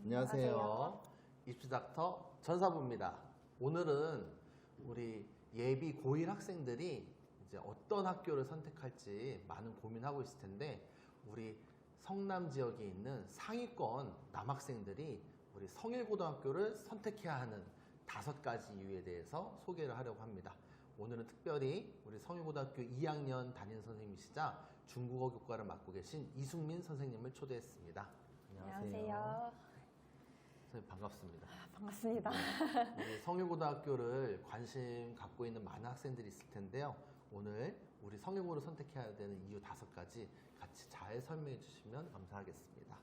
안녕하세요. 입시닥터 전사부입니다. 오늘은 우리 예비 고1 학생들이 이제 어떤 학교를 선택할지 많은 고민하고 있을 텐데, 우리 성남 지역에 있는 상위권 남학생들이 우리 성일고등학교를 선택해야 하는 5가지 이유에 대해서 소개를 하려고 합니다. 오늘은 특별히 우리 성일고등학교 2학년 담임 선생님이시자 중국어 교과를 맡고 계신 이숙민 선생님을 초대했습니다. 안녕하세요. 선생님 반갑습니다. 반갑습니다. 우리 성일고등학교를 관심 갖고 있는 많은 학생들이 있을 텐데요. 오늘 우리 성일고를 선택해야 되는 이유 5가지 같이 잘 설명해 주시면 감사하겠습니다.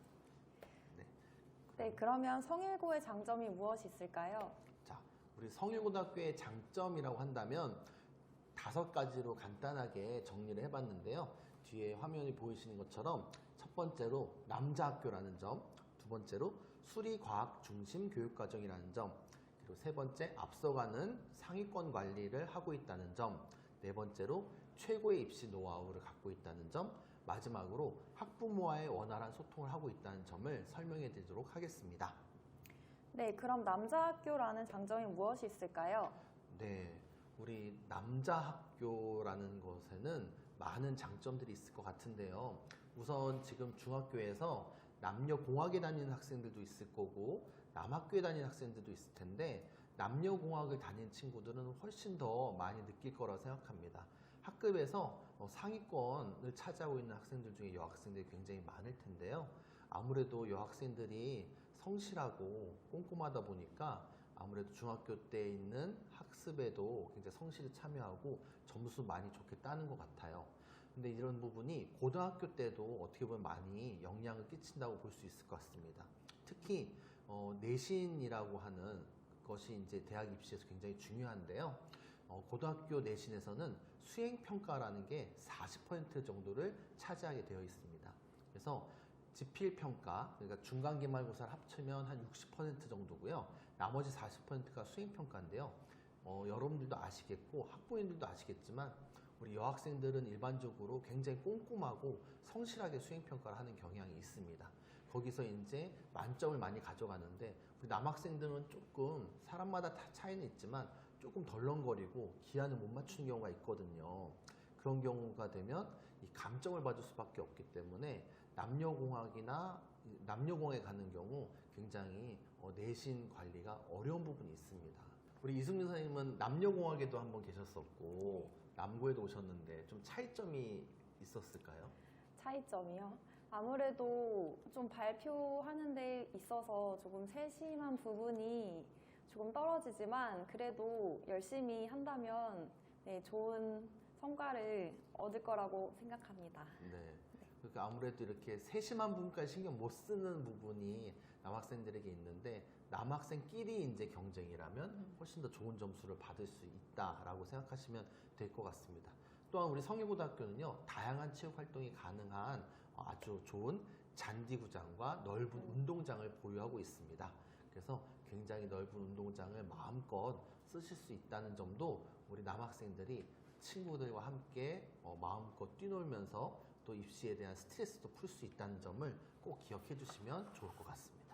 네, 그러면 성일고의 장점이 무엇이 있을까요? 자, 우리 성일고등학교의 장점이라고 한다면 5가지로 간단하게 정리를 해봤는데요. 뒤에 화면이 보이시는 것처럼 첫 번째로 남자학교라는 점, 두 번째로 수리과학 중심 교육과정이라는 점, 그리고 세 번째 앞서가는 상위권 관리를 하고 있다는 점, 네 번째로 최고의 입시 노하우를 갖고 있다는 점, 마지막으로 학부모와의 원활한 소통을 하고 있다는 점을 설명해 드리도록 하겠습니다. 네, 그럼 남자학교라는 장점이 무엇이 있을까요? 네, 우리 남자학교라는 것에는 많은 장점들이 있을 것 같은데요. 우선 지금 중학교에서 남녀공학에 다니는 학생들도 있을 거고 남학교에 다니는 학생들도 있을 텐데, 남녀공학을 다니는 친구들은 훨씬 더 많이 느낄 거라고 생각합니다. 학급에서 상위권을 차지하고 있는 학생들 중에 여학생들이 굉장히 많을 텐데요. 아무래도 여학생들이 성실하고 꼼꼼하다 보니까 아무래도 중학교 때 있는 학습에도 굉장히 성실히 참여하고 점수 많이 좋게 따는 것 같아요. 근데 이런 부분이 고등학교 때도 어떻게 보면 많이 영향을 끼친다고 볼 수 있을 것 같습니다. 특히 내신이라고 하는 것이 이제 대학 입시에서 굉장히 중요한데요. 고등학교 내신에서는 수행평가라는 게 40% 정도를 차지하게 되어 있습니다. 그래서 지필평가, 그러니까 중간기말고사를 합치면 한 60% 정도고요. 나머지 40%가 수행평가인데요. 여러분들도 아시겠고 학부모님들도 아시겠지만 우리 여학생들은 일반적으로 굉장히 꼼꼼하고 성실하게 수행평가를 하는 경향이 있습니다. 거기서 이제 만점을 많이 가져가는데, 우리 남학생들은 조금 사람마다 다 차이는 있지만 조금 덜렁거리고 기한을 못 맞추는 경우가 있거든요. 그런 경우가 되면 이 감점을 받을 수밖에 없기 때문에 남녀공학에 가는 경우 굉장히 내신 관리가 어려운 부분이 있습니다. 우리 이승민 선생님은 남녀공학에도 한번 계셨었고 남고에도 오셨는데 좀 차이점이 있었을까요? 차이점이요? 아무래도 좀 발표하는 데 있어서 조금 세심한 부분이 조금 떨어지지만 그래도 열심히 한다면 네, 좋은 성과를 얻을 거라고 생각합니다. 네. 그러니까 아무래도 이렇게 세심한 부분까지 신경 못 쓰는 부분이 남학생들에게 있는데, 남학생끼리 이제 경쟁이라면 훨씬 더 좋은 점수를 받을 수 있다라고 생각하시면 될 것 같습니다. 또한 우리 성일고등학교는요, 다양한 체육 활동이 가능한 아주 좋은 잔디구장과 넓은 운동장을 보유하고 있습니다. 그래서 굉장히 넓은 운동장을 마음껏 쓰실 수 있다는 점도 우리 남학생들이 친구들과 함께 마음껏 뛰놀면서 또 입시에 대한 스트레스도 풀 수 있다는 점을 꼭 기억해 주시면 좋을 것 같습니다.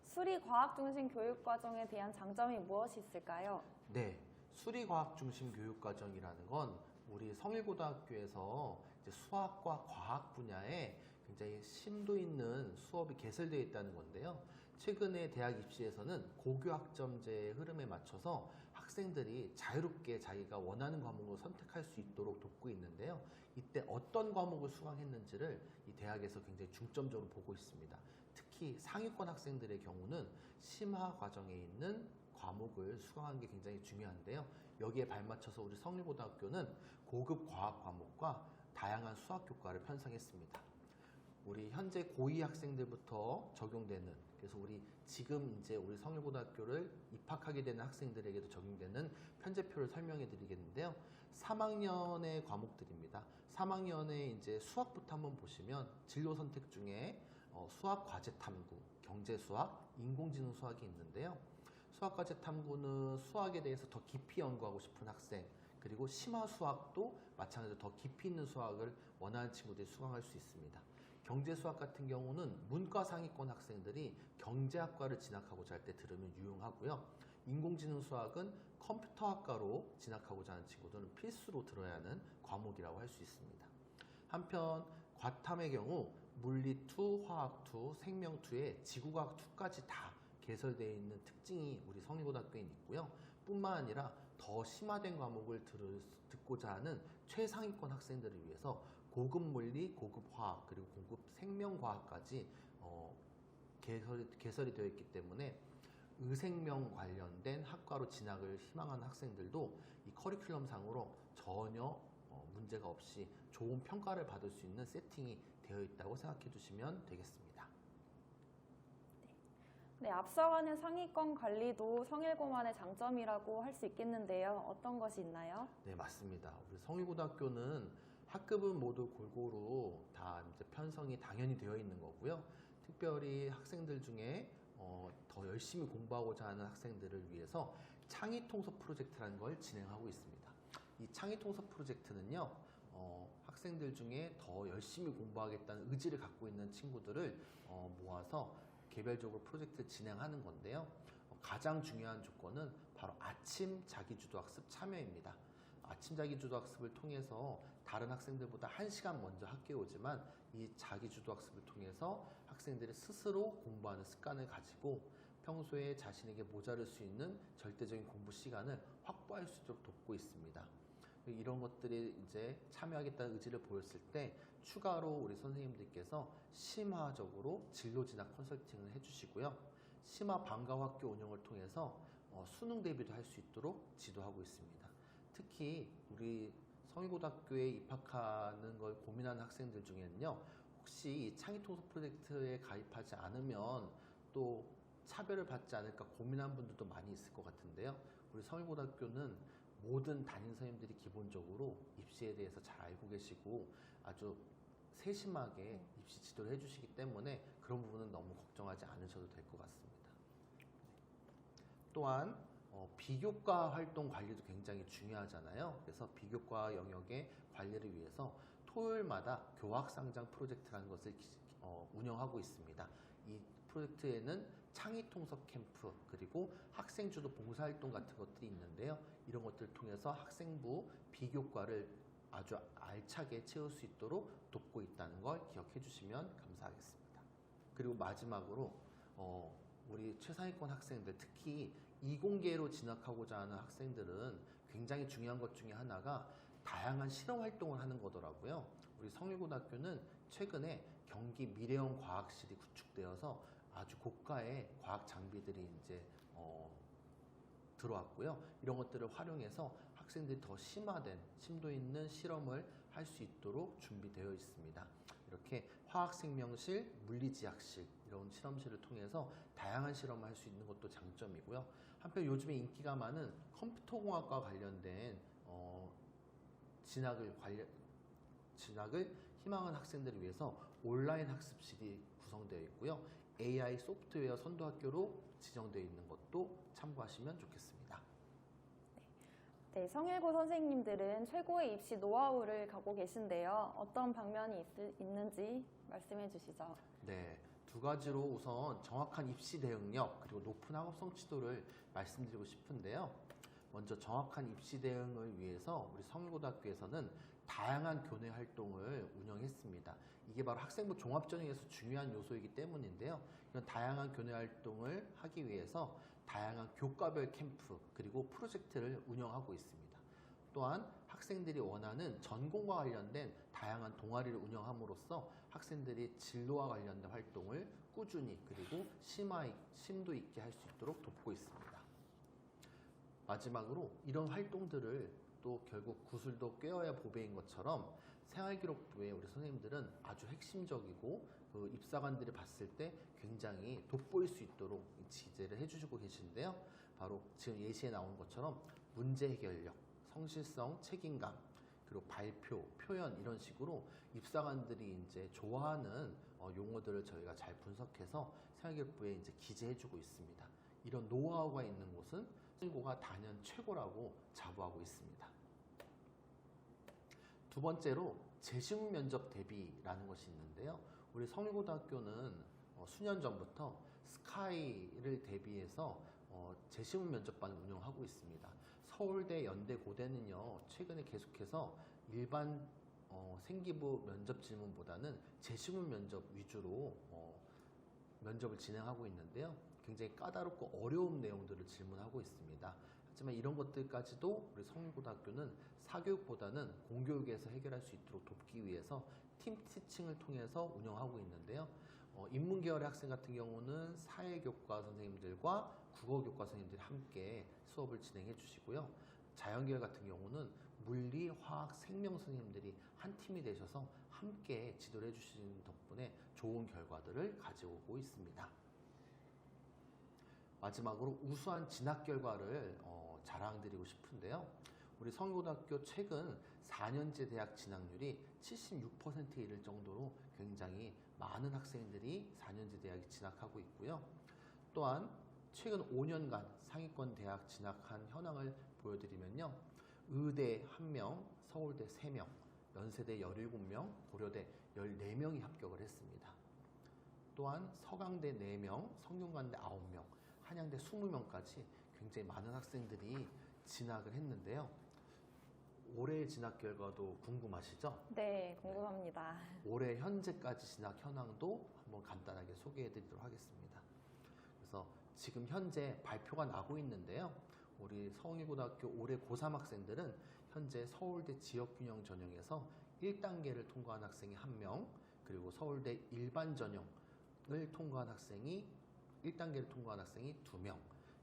수리과학 중심 교육과정에 대한 장점이 무엇이 있을까요? 네, 수리과학 중심 교육과정이라는 건 우리 성일고등학교에서 이제 수학과 과학 분야에 굉장히 심도 있는 수업이 개설되어 있다는 건데요. 최근에 대학 입시에서는 고교학점제의 흐름에 맞춰서 학생들이 자유롭게 자기가 원하는 과목을 선택할 수 있도록 돕고 있는데요. 이때 어떤 과목을 수강했는지를 이 대학에서 굉장히 중점적으로 보고 있습니다. 특히 상위권 학생들의 경우는 심화 과정에 있는 과목을 수강하는 게 굉장히 중요한데요. 여기에 발맞춰서 우리 성일고등학교는 고급 과학 과목과 다양한 수학 교과를 편성했습니다. 우리 현재 고2 학생들부터 적용되는, 그래서 우리 지금 이제 우리 성일고등학교를 입학하게 되는 학생들에게도 적용되는 편제표를 설명해 드리겠는데요. 3학년의 과목들입니다. 3학년에 이제 수학부터 한번 보시면 진로 선택 중에 수학 과제 탐구, 경제 수학, 인공지능 수학이 있는데요. 수학 과제 탐구는 수학에 대해서 더 깊이 연구하고 싶은 학생, 그리고 심화 수학도 마찬가지로 더 깊이 있는 수학을 원하는 친구들이 수강할 수 있습니다. 경제수학 같은 경우는 문과 상위권 학생들이 경제학과를 진학하고자 할 때 들으면 유용하고요. 인공지능 수학은 컴퓨터학과로 진학하고자 하는 친구들은 필수로 들어야 하는 과목이라고 할 수 있습니다. 한편 과탐의 경우 물리 2, 화학 2, 생명 2에 지구과학 2까지 다 개설되어 있는 특징이 우리 성일고등학교에 있고요. 뿐만 아니라 더 심화된 과목을 듣고자 하는 최상위권 학생들을 위해서 고급 물리, 고급 화학, 그리고 고급 생명과학까지 개설이 되어 있기 때문에 의생명 관련된 학과로 진학을 희망하는 학생들도 이 커리큘럼상으로 전혀 문제가 없이 좋은 평가를 받을 수 있는 세팅이 되어 있다고 생각해 주시면 되겠습니다. 네, 앞서가는 상위권 관리도 성일고만의 장점이라고 할 수 있겠는데요. 어떤 것이 있나요? 네, 맞습니다. 우리 성일고등학교는 학급은 모두 골고루 다 이제 편성이 당연히 되어 있는 거고요. 특별히 학생들 중에 더 열심히 공부하고자 하는 학생들을 위해서 창의통섭 프로젝트라는 걸 진행하고 있습니다. 이 창의통섭 프로젝트는요, 학생들 중에 더 열심히 공부하겠다는 의지를 갖고 있는 친구들을 모아서 개별적으로 프로젝트를 진행하는 건데요. 가장 중요한 조건은 바로 아침 자기주도학습 참여입니다. 아침 자기주도학습을 통해서 다른 학생들보다 1시간 먼저 학교에 오지만 이 자기주도학습을 통해서 학생들이 스스로 공부하는 습관을 가지고 평소에 자신에게 모자랄 수 있는 절대적인 공부 시간을 확보할 수 있도록 돕고 있습니다. 이런 것들이 이제 참여하겠다는 의지를 보였을 때 추가로 우리 선생님들께서 심화적으로 진로 진학 컨설팅을 해주시고요. 심화 방과 학교 운영을 통해서 수능 대비도 할 수 있도록 지도하고 있습니다. 특히 우리 성일고등학교에 입학하는 걸 고민하는 학생들 중에는요, 혹시 이 창의통섭 프로젝트에 가입하지 않으면 또 차별을 받지 않을까 고민하는 분들도 많이 있을 것 같은데요. 우리 성일고등학교는 모든 담임 선생님들이 기본적으로 입시에 대해서 잘 알고 계시고 아주 세심하게 입시 지도를 해주시기 때문에 그런 부분은 너무 걱정하지 않으셔도 될 것 같습니다. 또한 비교과 활동 관리도 굉장히 중요하잖아요. 그래서 비교과 영역의 관리를 위해서 토요일마다 교학상장 프로젝트라는 것을 운영하고 있습니다. 이 프로젝트에는 창의통섭 캠프 그리고 학생주도 봉사활동 같은 것들이 있는데요. 이런 것들을 통해서 학생부 비교과를 아주 알차게 채울 수 있도록 돕고 있다는 걸 기억해 주시면 감사하겠습니다. 그리고 마지막으로 우리 최상위권 학생들, 특히 이공계로 진학하고자 하는 학생들은 굉장히 중요한 것 중에 하나가 다양한 실험 활동을 하는 거더라고요. 우리 성일고등학교는 최근에 경기 미래원 과학실이 구축되어서 아주 고가의 과학 장비들이 이제 들어왔고요. 이런 것들을 활용해서 학생들이 더 심화된 심도 있는 실험을 할 수 있도록 준비되어 있습니다. 이렇게 화학생명실, 물리지학실 이런 실험실을 통해서 다양한 실험을 할 수 있는 것도 장점이고요. 한편 요즘에 인기가 많은 컴퓨터공학과 관련된 진학을 희망하는 학생들을 위해서 온라인 학습실이 구성되어 있고요. AI 소프트웨어 선도학교로 지정되어 있는 것도 참고하시면 좋겠습니다. 네, 성일고 선생님들은 최고의 입시 노하우를 갖고 계신데요. 어떤 방면이 있는지 말씀해 주시죠. 네, 두 가지로 우선 정확한 입시 대응력 그리고 높은 학업 성취도를 말씀드리고 싶은데요. 먼저 정확한 입시 대응을 위해서 우리 성일고등학교에서는 다양한 교내 활동을 운영했습니다. 이게 바로 학생부 종합전형에서 중요한 요소이기 때문인데요. 이런 다양한 교내 활동을 하기 위해서 다양한 교과별 캠프 그리고 프로젝트를 운영하고 있습니다. 또한 학생들이 원하는 전공과 관련된 다양한 동아리를 운영함으로써 학생들이 진로와 관련된 활동을 꾸준히 그리고 심도 있게 할 수 있도록 돕고 있습니다. 마지막으로 이런 활동들을 또 결국 구슬도 꿰어야 보배인 것처럼 생활기록부에 우리 선생님들은 아주 핵심적이고 그 입사관들이 봤을 때 굉장히 돋보일 수 있도록 지재를 해주시고 계신데요. 바로 지금 예시에 나온 것처럼 문제 해결력, 성실성, 책임감, 그리고 발표, 표현 이런 식으로 입사관들이 이제 좋아하는 용어들을 저희가 잘 분석해서 생활기록부에 이제 기재해주고 있습니다. 이런 노하우가 있는 곳은 성일고가 단연 최고라고 자부하고 있습니다. 두 번째로 재심 면접 대비라는 것이 있는데요. 우리 성일고등학교는 수년 전부터 스카이를 대비해서 재시문 면접반을 운영하고 있습니다. 서울대, 연대, 고대는요 최근에 계속해서 일반 생기부 면접 질문보다는 재시문 면접 위주로 면접을 진행하고 있는데요. 굉장히 까다롭고 어려운 내용들을 질문하고 있습니다. 하지만 이런 것들까지도 우리 성일고등학교는 사교육보다는 공교육에서 해결할 수 있도록 돕기 위해서 팀 티칭을 통해서 운영하고 있는데요. 인문계열의 학생 같은 경우는 사회교과 선생님들과 국어교과 선생님들이 함께 수업을 진행해 주시고요. 자연계열 같은 경우는 물리, 화학, 생명 선생님들이 한 팀이 되셔서 함께 지도를 해주시는 덕분에 좋은 결과들을 가져오고 있습니다. 마지막으로 우수한 진학 결과를 자랑드리고 싶은데요. 우리 성일고등학교 최근 4년제 대학 진학률이 76%에 이를 정도로 굉장히 많은 학생들이 4년제 대학에 진학하고 있고요. 또한 최근 5년간 상위권 대학 진학한 현황을 보여드리면요. 의대 1명, 서울대 3명, 연세대 17명, 고려대 14명이 합격을 했습니다. 또한 서강대 4명, 성균관대 9명, 한양대 20명까지 굉장히 많은 학생들이 진학을 했는데요. 올해 진학 결과도 궁금하시죠? 네, 궁금합니다. 올해 현재까지 진학 현황도 한번 간단하게 소개해 드리도록 하겠습니다. 그래서 지금 현재 발표가 나고 있는데요. 우리 성일고등학교 올해 고3 학생들은 현재 서울대 지역균형 전형에서 1단계를 통과한 학생이 1명, 그리고 서울대 일반 전형을 통과한 학생이 1단계를 통과한 학생이 2명,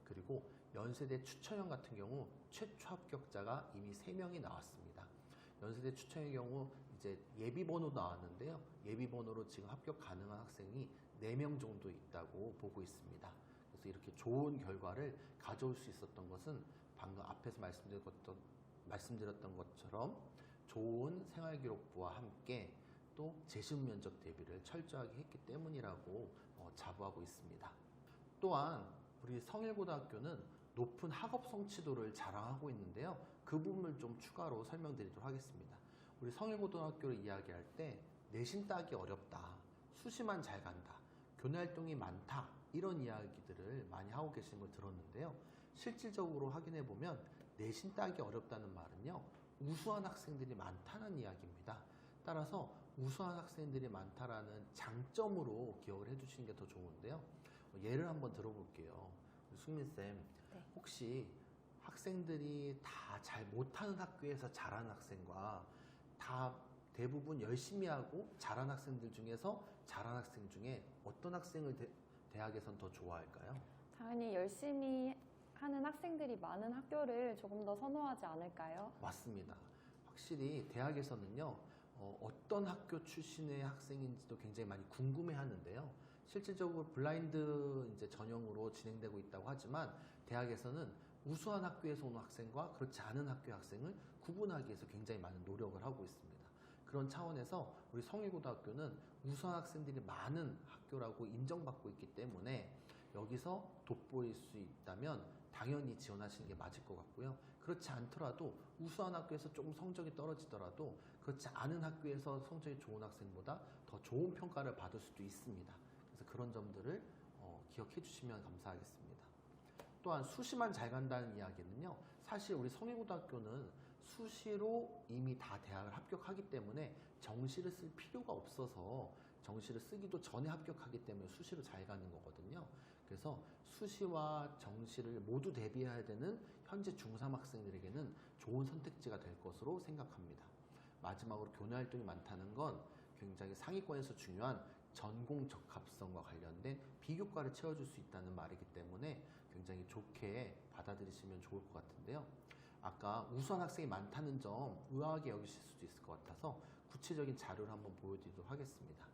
그리고 연세대 추천형 같은 경우 최초 합격자가 이미 3명이 나왔습니다. 연세대 추천의 경우 이제 예비번호 나왔는데요. 예비번호로 지금 합격 가능한 학생이 4명 정도 있다고 보고 있습니다. 그래서 이렇게 좋은 결과를 가져올 수 있었던 것은 방금 앞에서 말씀드렸던 것처럼 좋은 생활기록부와 함께 또 재시문 면접 대비를 철저하게 했기 때문이라고 자부하고 있습니다. 또한 우리 성일고등학교는 높은 학업 성취도를 자랑하고 있는데요. 그 부분을 좀 추가로 설명드리도록 하겠습니다. 우리 성일고등학교를 이야기할 때 내신 따기 어렵다, 수시만 잘 간다, 교내 활동이 많다, 이런 이야기들을 많이 하고 계시는 걸 들었는데요. 실질적으로 확인해 보면 내신 따기 어렵다는 말은요, 우수한 학생들이 많다는 이야기입니다. 따라서 우수한 학생들이 많다라는 장점으로 기억을 해주시는 게 더 좋은데요. 예를 한번 들어볼게요. 수민쌤, 네. 혹시 학생들이 다 잘 못하는 학교에서 잘하는 학생과 다 대부분 열심히 하고 잘하는 학생들 중에서 잘하는 학생 중에 어떤 학생을 대학에선 더 좋아할까요? 당연히 열심히 하는 학생들이 많은 학교를 조금 더 선호하지 않을까요? 맞습니다. 확실히 대학에서는요, 어떤 학교 출신의 학생인지도 굉장히 많이 궁금해 하는데요. 실질적으로 블라인드 이제 전형으로 진행되고 있다고 하지만 대학에서는 우수한 학교에서 온 학생과 그렇지 않은 학교의 학생을 구분하기 위해서 굉장히 많은 노력을 하고 있습니다. 그런 차원에서 우리 성일고등학교는 우수한 학생들이 많은 학교라고 인정받고 있기 때문에 여기서 돋보일 수 있다면 당연히 지원하시는 게 맞을 것 같고요. 그렇지 않더라도 우수한 학교에서 조금 성적이 떨어지더라도 그렇지 않은 학교에서 성적이 좋은 학생보다 더 좋은 평가를 받을 수도 있습니다. 그래서 그런 점들을 기억해 주시면 감사하겠습니다. 또한 수시만 잘 간다는 이야기는요, 사실 우리 성일고등학교는 수시로 이미 다 대학을 합격하기 때문에 정시를 쓸 필요가 없어서 정시를 쓰기도 전에 합격하기 때문에 수시로 잘 가는 거거든요. 그래서 수시와 정시를 모두 대비해야 되는 현재 중3 학생들에게는 좋은 선택지가 될 것으로 생각합니다. 마지막으로 교내 활동이 많다는 건 굉장히 상위권에서 중요한 전공 적합성과 관련된 비교과를 채워줄 수 있다는 말이기 때문에 굉장히 좋게 받아들이시면 좋을 것 같은데요. 아까 우수한 학생이 많다는 점 의아하게 여기실 수도 있을 것 같아서 구체적인 자료를 한번 보여드리도록 하겠습니다.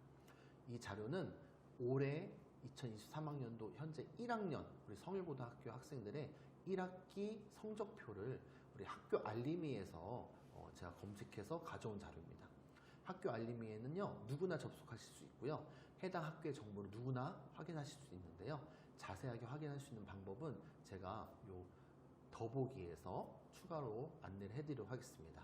이 자료는 올해 2023학년도 현재 1학년 우리 성일고등학교 학생들의 1학기 성적표를 우리 학교 알림이에서 제가 검색해서 가져온 자료입니다. 학교 알림이에는요, 누구나 접속하실 수 있고요. 해당 학교의 정보를 누구나 확인하실 수 있는데요. 자세하게 확인할 수 있는 방법은 제가 요 더보기에서 추가로 안내를 해드리도록 하겠습니다.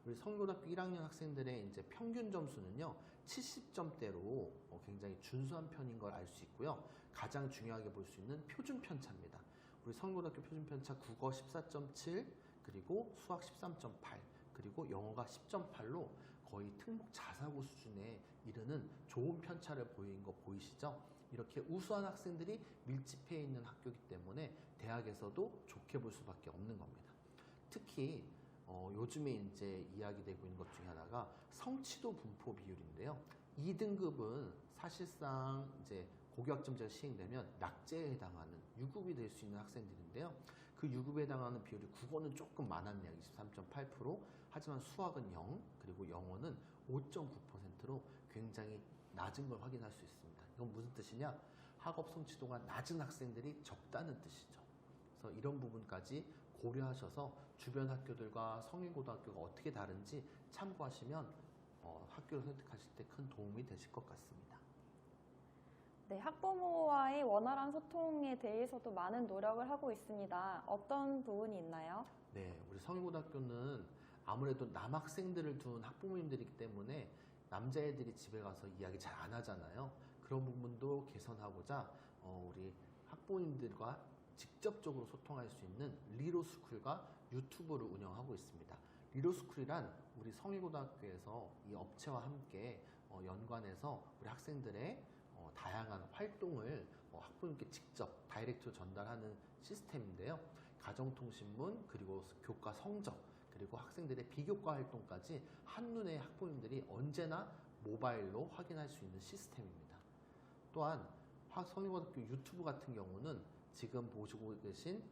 우리 성균고등학교 1학년 학생들의 이제 평균 점수는요, 70점대로 굉장히 준수한 편인 걸 알 수 있고요. 가장 중요하게 볼 수 있는 표준 편차입니다. 우리 성균고등학교 표준 편차 국어 14.7, 그리고 수학 13.8, 그리고 영어가 10.8로 거의 특목 자사고 수준에 이르는 좋은 편차를 보이는 거 보이시죠? 이렇게 우수한 학생들이 밀집해 있는 학교이기 때문에 대학에서도 좋게 볼 수밖에 없는 겁니다. 특히 요즘에 이제 이야기되고 있는 것 중에 하나가 성취도 분포 비율인데요. 2등급은 사실상 이제 고교학점제가 시행되면 낙제에 해당하는 유급이 될 수 있는 학생들인데요. 그 유급에 해당하는 비율이 국어는 조금 많았네요. 23.8%. 하지만 수학은 0, 그리고 영어는 5.9%로 굉장히 낮은 걸 확인할 수 있습니다. 이건 무슨 뜻이냐? 학업 성취도가 낮은 학생들이 적다는 뜻이죠. 그래서 이런 부분까지 고려하셔서 주변 학교들과 성인고등학교가 어떻게 다른지 참고하시면 학교를 선택하실 때 큰 도움이 되실 것 같습니다. 네, 학부모와의 원활한 소통에 대해서도 많은 노력을 하고 있습니다. 어떤 부분이 있나요? 네, 우리 성인고등학교는 아무래도 남학생들을 둔 학부모님들이기 때문에 남자애들이 집에 가서 이야기 잘 안 하잖아요. 그런 부분도 개선하고자 우리 학부모님들과 직접적으로 소통할 수 있는 리로스쿨과 유튜브를 운영하고 있습니다. 리로스쿨이란 우리 성일고등학교에서 이 업체와 함께 연관해서 우리 학생들의 다양한 활동을 학부모님께 직접 다이렉트로 전달하는 시스템인데요. 가정통신문, 그리고 교과 성적, 그리고 학생들의 비교과 활동까지 한눈에 학부모님들이 언제나 모바일로 확인할 수 있는 시스템입니다. 또한 성일고등학교 유튜브 같은 경우는 지금 보시고 계신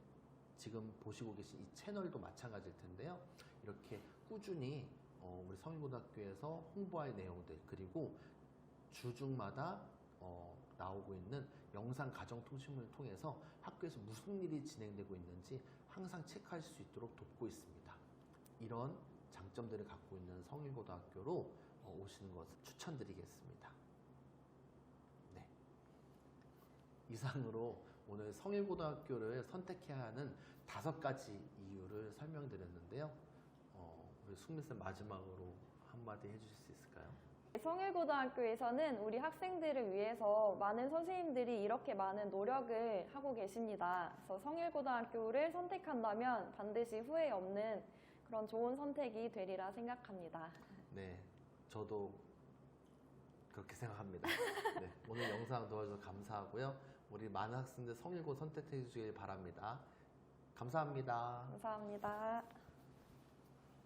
이 채널도 마찬가지일 텐데요. 이렇게 꾸준히 우리 성일고등학교에서 홍보할 내용들, 그리고 주중마다 나오고 있는 영상 가정통신문을 통해서 학교에서 무슨 일이 진행되고 있는지 항상 체크할 수 있도록 돕고 있습니다. 이런 장점들을 갖고 있는 성일고등학교로 오시는 것을 추천드리겠습니다. 네. 이상으로 오늘 성일고등학교를 선택해야 하는 5가지 이유를 설명드렸는데요. 우리 숙민쌤 마지막으로 한마디 해주실 수 있을까요? 성일고등학교에서는 우리 학생들을 위해서 많은 선생님들이 이렇게 많은 노력을 하고 계십니다. 그래서 성일고등학교를 선택한다면 반드시 후회 없는 그런 좋은 선택이 되리라 생각합니다. 네, 저도 그렇게 생각합니다. 네, 오늘 영상 도와주셔서 감사하고요. 우리 많은 학생들 성일고 선택해 주시길 바랍니다. 감사합니다. 감사합니다.